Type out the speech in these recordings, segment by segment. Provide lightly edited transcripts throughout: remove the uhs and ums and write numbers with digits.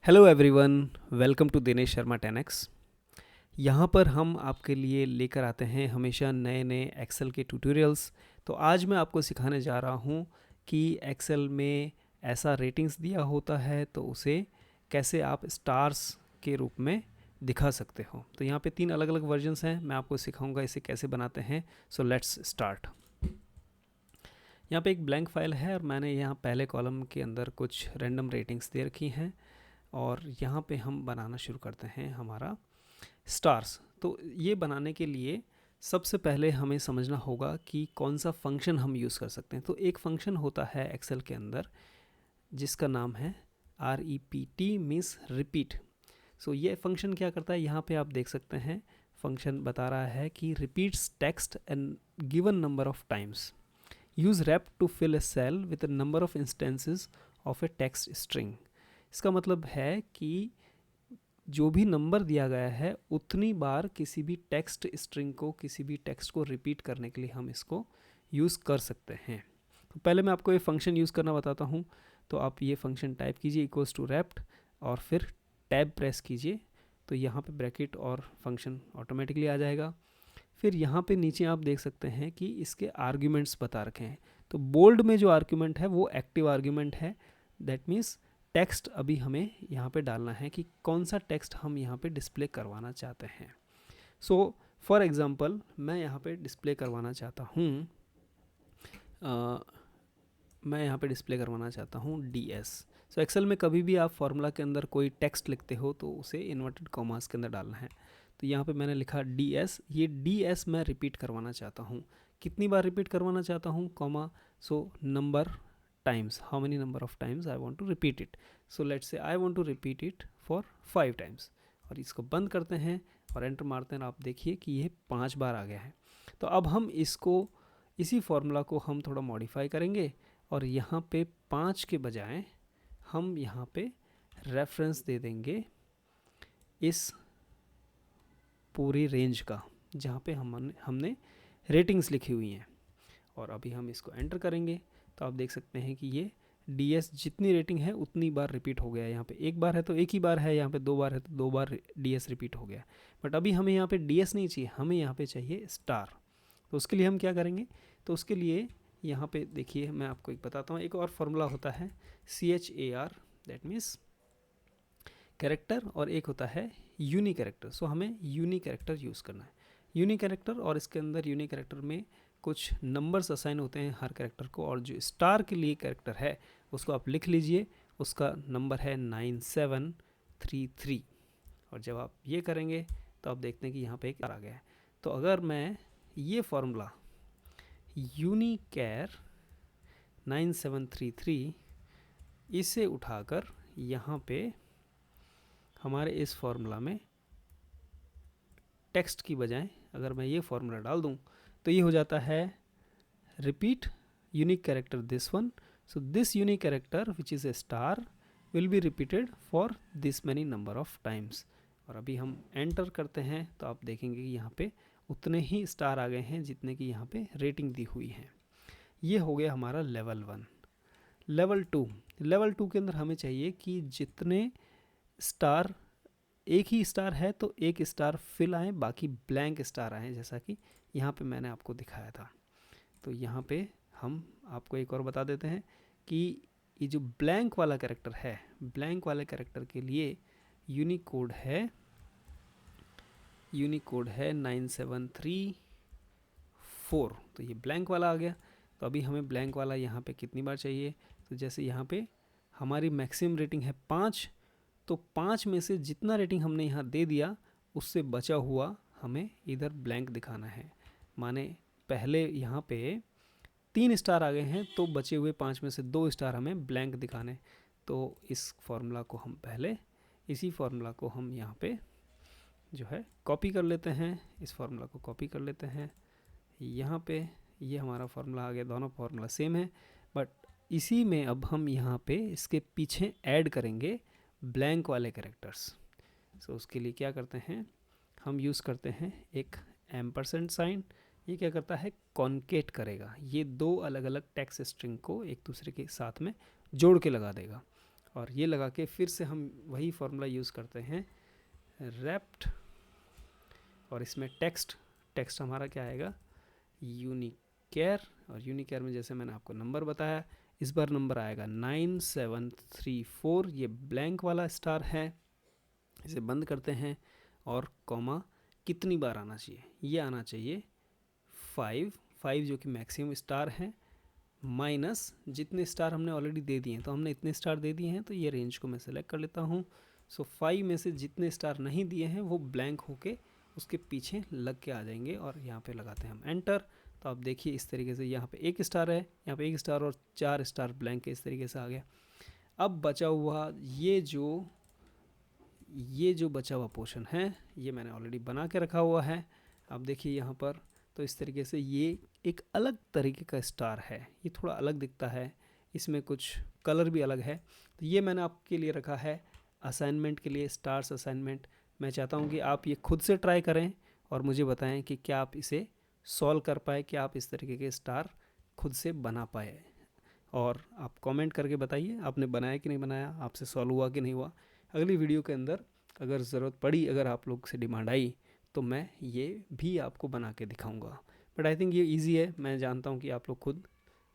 Hello everyone, welcome to Dinesh Sharma 10x। यहाँ पर हम आपके लिए लेकर आते हैं हमेशा नए नए एक्सेल के ट्यूटोरियल्स। तो आज मैं आपको सिखाने जा रहा हूँ कि एक्सेल में ऐसा रेटिंग्स दिया होता है तो उसे कैसे आप स्टार्स के रूप में दिखा सकते हो। तो यहाँ पे 3 अलग अलग वर्जन्स हैं, मैं आपको सिखाऊंगा इसे कैसे बनाते हैं। So let's start. यहाँ पे एक ब्लैंक फाइल है और मैंने यहाँ पहले कॉलम के अंदर कुछ रैंडम रेटिंग्स दे रखी हैं और यहाँ पे हम बनाना शुरू करते हैं हमारा स्टार्स। तो ये बनाने के लिए सबसे पहले हमें समझना होगा कि कौन सा फंक्शन हम यूज़ कर सकते हैं। तो एक फंक्शन होता है एक्सेल के अंदर जिसका नाम है REPT, मीन्स रिपीट। सो ये फंक्शन क्या करता है, यहाँ पे आप देख सकते हैं फंक्शन बता रहा है कि repeats text and given number of times, use rep to fill a cell with a number of instances of a text string. इसका मतलब है कि जो भी नंबर दिया गया है उतनी बार किसी भी टेक्स्ट स्ट्रिंग को, किसी भी टेक्स्ट को रिपीट करने के लिए हम इसको यूज़ कर सकते हैं। तो पहले मैं आपको ये फंक्शन यूज़ करना बताता हूँ। तो आप ये फंक्शन टाइप कीजिए इक्वल्स टू रेप्ट और फिर टैब प्रेस कीजिए, तो यहाँ पे ब्रैकेट और फंक्शन ऑटोमेटिकली आ जाएगा। फिर यहाँ पे नीचे आप देख सकते हैं कि इसके आर्ग्यूमेंट्स बता रखे हैं। तो बोल्ड में जो आर्ग्यूमेंट है वो एक्टिव आर्ग्यूमेंट है, दैट मीन्स टेक्स्ट अभी हमें यहाँ पे डालना है कि कौन सा टेक्स्ट हम यहाँ पे डिस्प्ले करवाना चाहते हैं। सो फॉर एग्जांपल मैं यहाँ पे डिस्प्ले करवाना चाहता हूँ DS। सो एक्सेल में कभी भी आप फॉर्मूला के अंदर कोई टेक्स्ट लिखते हो तो उसे इन्वर्टेड कॉमास के अंदर डालना है। तो यहाँ पे मैंने लिखा DS, ये DS मैं रिपीट करवाना चाहता हूँ। कितनी बार रिपीट करवाना चाहता हूँ, comma, so number times, how many number of times I want to repeat it. So let's say I want to repeat it for 5 times। और इसको बंद करते हैं और एंटर मारते हैं, आप देखिए कि ये 5 बार आ गया है। तो अब हम इसको, इसी फॉर्मूला को हम थोड़ा मॉडिफाई करेंगे और यहाँ पे 5 के बजाय हम यहाँ पे रेफरेंस दे देंगे इस पूरी रेंज का जहाँ पे हमने रेटिंग्स लिखी हुई हैं। और अभी हम इसको एंटर करेंगे तो आप देख सकते हैं कि ये DS जितनी रेटिंग है उतनी बार रिपीट हो गया है। यहाँ पे एक बार है तो एक ही बार है, यहाँ पे 2 बार है तो 2 बार DS रिपीट हो गया। बट अभी हमें यहाँ पे DS नहीं चाहिए, हमें यहाँ पे चाहिए स्टार। तो उसके लिए हम क्या करेंगे, तो उसके लिए यहाँ पे देखिए मैं आपको एक बताता हूँ। एक और फार्मूला होता है CHAR, दैट मीन्स कैरेक्टर, और एक होता है यूनी कैरेक्टर। सो हमें यूनी कैरेक्टर यूज़ करना है, यूनी कैरेक्टर। और इसके अंदर यूनी कैरेक्टर में कुछ नंबर्स असाइन होते हैं हर कैरेक्टर को, और जो स्टार के लिए कैरेक्टर है उसको आप लिख लीजिए, उसका नंबर है 9733। और जब आप ये करेंगे तो आप देखते हैं कि यहाँ पे एक आ गया है। तो अगर मैं ये फॉर्मूला यूनिकैर 9733 इसे उठाकर यहाँ पे हमारे इस फॉर्मूला में टेक्स्ट की बजाय अगर मैं ये फॉर्मूला डाल दूँ तो ये हो जाता है repeat unique character this one. So this unique character which is a star will be repeated for this many number of times. और अभी हम एंटर करते हैं तो आप देखेंगे कि यहाँ पे उतने ही स्टार आ गए हैं जितने की यहाँ पे रेटिंग दी हुई है। ये हो गया हमारा लेवल 1। लेवल 2 के अंदर हमें चाहिए कि जितने स्टार, एक ही स्टार है तो एक स्टार फिल आए, बाकी ब्लैंक स्टार आए, जैसा कि यहाँ पे मैंने आपको दिखाया था। तो यहाँ पे हम आपको एक और बता देते हैं कि ये जो ब्लैंक वाला कैरेक्टर है, ब्लैंक वाले कैरेक्टर के लिए यूनिक कोड है 9734। तो ये ब्लैंक वाला आ गया। तो अभी हमें ब्लैंक वाला यहाँ पे कितनी बार चाहिए, तो जैसे यहाँ पे हमारी मैक्सिमम रेटिंग है 5, तो 5 में से जितना रेटिंग हमने यहाँ दे दिया उससे बचा हुआ हमें इधर ब्लैंक दिखाना है। माने पहले यहाँ पे 3 स्टार आ गए हैं तो बचे हुए 5 में से 2 स्टार हमें ब्लैंक दिखाने। तो इस फॉर्मूला को हम पहले, इसी फॉर्मूला को हम यहाँ पे जो है कॉपी कर लेते हैं, इस फॉर्मूला को कॉपी कर लेते हैं यहाँ पे। ये हमारा फॉर्मूला आ गया, दोनों फॉर्मूला सेम है, बट इसी में अब हम यहाँ पे इसके पीछे ऐड करेंगे ब्लैंक वाले कैरेक्टर्स। सो उसके लिए क्या करते हैं, हम यूज़ करते हैं एक एम्परसेंड साइन। ये क्या करता है, कॉन्केट करेगा, ये 2 अलग अलग टेक्स्ट स्ट्रिंग को एक दूसरे के साथ में जोड़ के लगा देगा। और ये लगा के फिर से हम वही फार्मूला यूज़ करते हैं रेप्ट, और इसमें टेक्स्ट हमारा क्या आएगा यूनिकेयर, और यूनिकेयर में जैसे मैंने आपको नंबर बताया, इस बार नंबर आएगा 9734, ये ब्लैंक वाला स्टार है, इसे बंद करते हैं, और कॉमा कितनी बार आना चाहिए, ये आना चाहिए 5 जो कि मैक्सिमम स्टार है, माइनस जितने स्टार हमने ऑलरेडी दे दिए हैं, तो हमने इतने स्टार दे दिए हैं, तो ये रेंज को मैं सेलेक्ट कर लेता हूँ। सो 5 में से जितने स्टार नहीं दिए हैं वो ब्लैंक होके उसके पीछे लग के आ जाएंगे, और यहाँ पे लगाते हैं हम एंटर। तो आप देखिए इस तरीके से यहाँ पे 1 स्टार है, यहाँ पे 1 स्टार और 4 स्टार ब्लैंक है, इस तरीके से आ गया। अब बचा हुआ ये जो बचा हुआ पोर्शन है, ये मैंने ऑलरेडी बना के रखा हुआ है। आप देखिए यहाँ पर, तो इस तरीके से ये एक अलग तरीके का स्टार है, ये थोड़ा अलग दिखता है, इसमें कुछ कलर भी अलग है। तो ये मैंने आपके लिए रखा है असाइनमेंट के लिए, स्टार्स असाइनमेंट। मैं चाहता हूँ कि आप ये खुद से ट्राई करें और मुझे बताएं कि क्या आप इसे सॉल्व कर पाए, क्या आप इस तरीके के स्टार खुद से बना पाए, और आप कमेंट करके बताइए आपने बनाया कि नहीं बनाया, आपसे सॉल्व हुआ कि नहीं हुआ। अगली वीडियो के अंदर अगर ज़रूरत पड़ी, अगर आप लोग से डिमांड आई, तो मैं ये भी आपको बना के दिखाऊंगा। बट आई थिंक ये इजी है, मैं जानता हूँ कि आप लोग खुद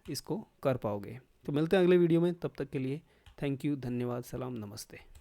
इसको कर पाओगे। तो मिलते हैं अगले वीडियो में, तब तक के लिए थैंक यू, धन्यवाद, सलाम, नमस्ते।